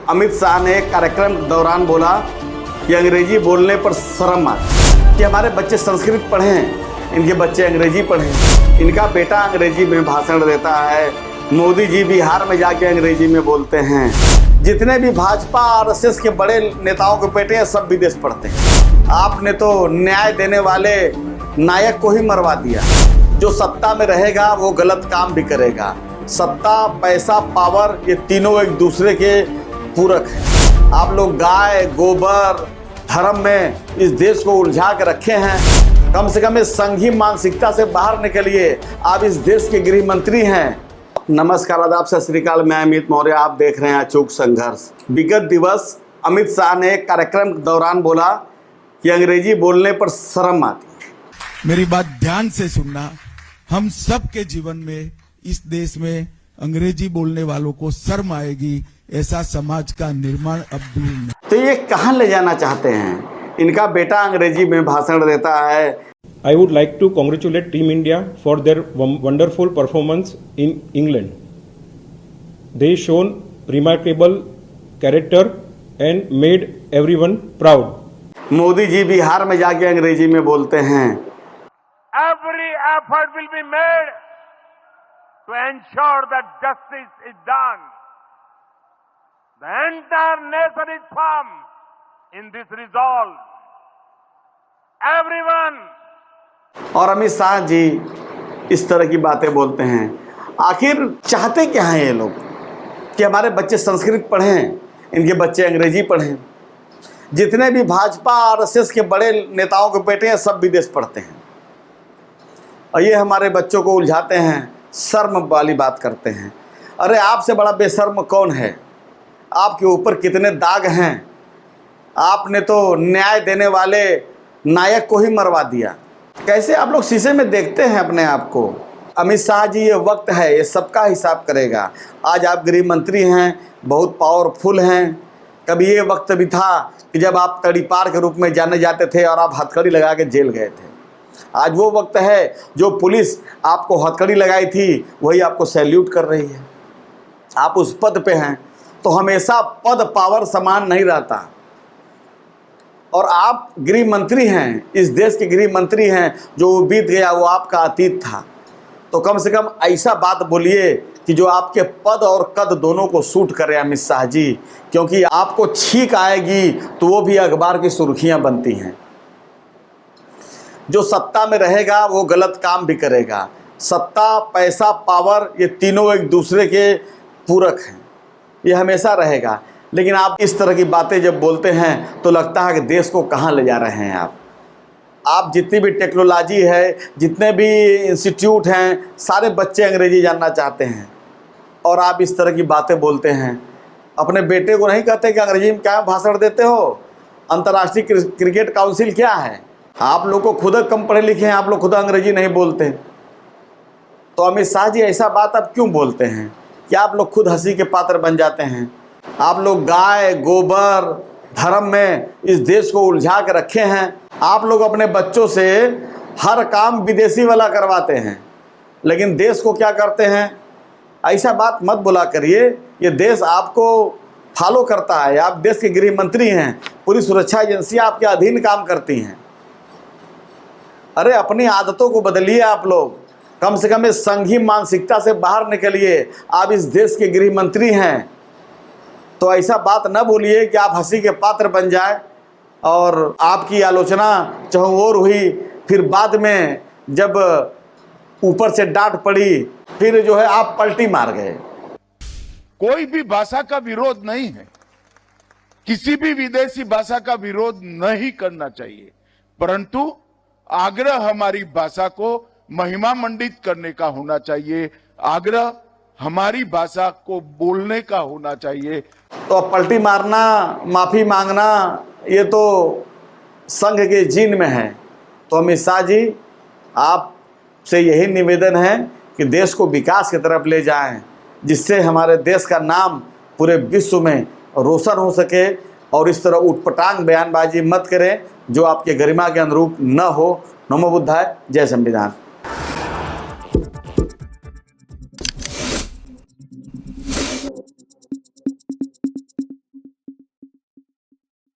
अमित शाह ने कार्यक्रम के दौरान बोला कि अंग्रेजी बोलने पर शर्म आती कि हमारे बच्चे संस्कृत पढ़ें, इनके बच्चे अंग्रेजी पढ़ें। इनका बेटा अंग्रेजी में भाषण देता है, मोदी जी बिहार में जाके अंग्रेजी में बोलते हैं। जितने भी भाजपा आरएसएस के बड़े नेताओं के बेटे हैं सब विदेश पढ़ते हैं। आपने तो न्याय देने वाले नायक को ही मरवा दिया। जो सत्ता में रहेगा वो गलत काम भी करेगा। सत्ता, पैसा, पावर, ये तीनों एक दूसरे के पूरक हैं। आप लोग गाय, गोबर, धर्म में इस देश को उलझा के रखे हैं। कम से कम इस संघी मानसिकता से बाहर निकलिए। आप इस देश के गृह मंत्री हैं। नमस्कार, आदाब, सत श्री अकाल। मैं अमित मौर्य, आप देख रहे हैं अचूक संघर्ष। विगत दिवस अमित शाह ने एक कार्यक्रम के दौरान बोला कि अंग्रेजी बोलने पर शर्म आती है। मेरी बात ध्यान से सुनना। हम सब के जीवन में इस देश में अंग्रेजी बोलने वालों को शर्म आएगी, ऐसा समाज का निर्माण अब दूर नहीं। तो ये कहाँ ले जाना चाहते हैं? इनका बेटा अंग्रेजी में भाषण देता है। I would like to congratulate Team India for their wonderful performance in England. They shown remarkable character and made everyone proud. Modi ji Bihar में जाके अंग्रेजी में बोलते हैं। Every effort will be made to ensure that justice is done. The entire nation is firm in this resolve. Everyone. और अमित शाह जी इस तरह की बातें बोलते हैं। आखिर चाहते क्या हैं ये लोग? कि हमारे बच्चे संस्कृत पढ़ें, इनके बच्चे अंग्रेजी पढ़ें। जितने भी भाजपा आरएसएस के बड़े नेताओं के बेटे हैं सब विदेश पढ़ते हैं और ये हमारे बच्चों को उलझाते हैं, शर्म वाली बात करते हैं। अरे आपसे बड़ा बेशर्म कौन है? आपके ऊपर कितने दाग हैं? आपने तो न्याय देने वाले नायक को ही मरवा दिया। कैसे आप लोग शीशे में देखते हैं अपने आप को? अमित शाह जी, ये वक्त है, ये सबका हिसाब करेगा। आज आप गृह मंत्री हैं, बहुत पावरफुल हैं। कभी ये वक्त भी था कि जब आप तड़ीपार के रूप में जाने जाते थे और आप हथकड़ी लगा के जेल गए थे। आज वो वक्त है जो पुलिस आपको हथकड़ी लगाई थी वही आपको सैल्यूट कर रही है। आप उस पद पे हैं तो हमेशा पद पावर समान नहीं रहता। और आप गृह मंत्री हैं, इस देश के गृह मंत्री हैं। जो बीत गया वो आपका अतीत था। तो कम से कम ऐसा बात बोलिए कि जो आपके पद और कद दोनों को सूट करे अमित शाह जी, क्योंकि आपको छींक आएगी तो वो भी अखबार की सुर्खियां बनती हैं। जो सत्ता में रहेगा वो गलत काम भी करेगा। सत्ता, पैसा, पावर, ये तीनों एक दूसरे के पूरक हैं। ये हमेशा रहेगा। लेकिन आप इस तरह की बातें जब बोलते हैं तो लगता है कि देश को कहाँ ले जा रहे हैं आप जितनी भी टेक्नोलॉजी है, जितने भी इंस्टीट्यूट हैं, सारे बच्चे अंग्रेजी जानना चाहते हैं और आप इस तरह की बातें बोलते हैं। अपने बेटे को नहीं कहते कि अंग्रेजी में क्या भाषण देते हो? अंतर्राष्ट्रीय क्रिकेट काउंसिल क्या है? आप लोग को खुद कम पढ़े लिखे हैं, आप लोग खुद अंग्रेजी नहीं बोलते। तो अमित शाह जी, ऐसा बात आप क्यों बोलते हैं कि आप लोग खुद हंसी के पात्र बन जाते हैं? आप लोग गाय, गोबर, धर्म में इस देश को उलझा के रखे हैं। आप लोग अपने बच्चों से हर काम विदेशी वाला करवाते हैं, लेकिन देश को क्या करते हैं? ऐसा बात मत बोला करिए। ये देश आपको फॉलो करता है। आप देश के गृह मंत्री हैं, पूरी सुरक्षा एजेंसियां आपके अधीन काम करती हैं। अरे अपनी आदतों को बदलिए आप लोग। कम से कम इस संघी मानसिकता से बाहर निकलिए। आप इस देश के गृह मंत्री हैं तो ऐसा बात न बोलिए कि आप हंसी के पात्र बन जाए और आपकी आलोचना चहुओर हुई। फिर बाद में जब ऊपर से डांट पड़ी फिर जो है आप पलटी मार गए। कोई भी भाषा का विरोध नहीं है, किसी भी विदेशी भाषा का विरोध नहीं करना चाहिए, परंतु आग्रह हमारी भाषा को महिमा मंडित करने का होना चाहिए। आग्रह हमारी भाषा को बोलने का होना चाहिए। तो अब पलटी मारना, माफ़ी मांगना, ये तो संघ के जीन में है। तो अमित शाह जी, आपसे यही निवेदन है कि देश को विकास की तरफ ले जाएं, जिससे हमारे देश का नाम पूरे विश्व में रोशन हो सके। और इस तरह उटपटांग बयानबाजी मत करें जो आपके गरिमा के अनुरूप न हो। नमो बुद्धाय, जय संविधान।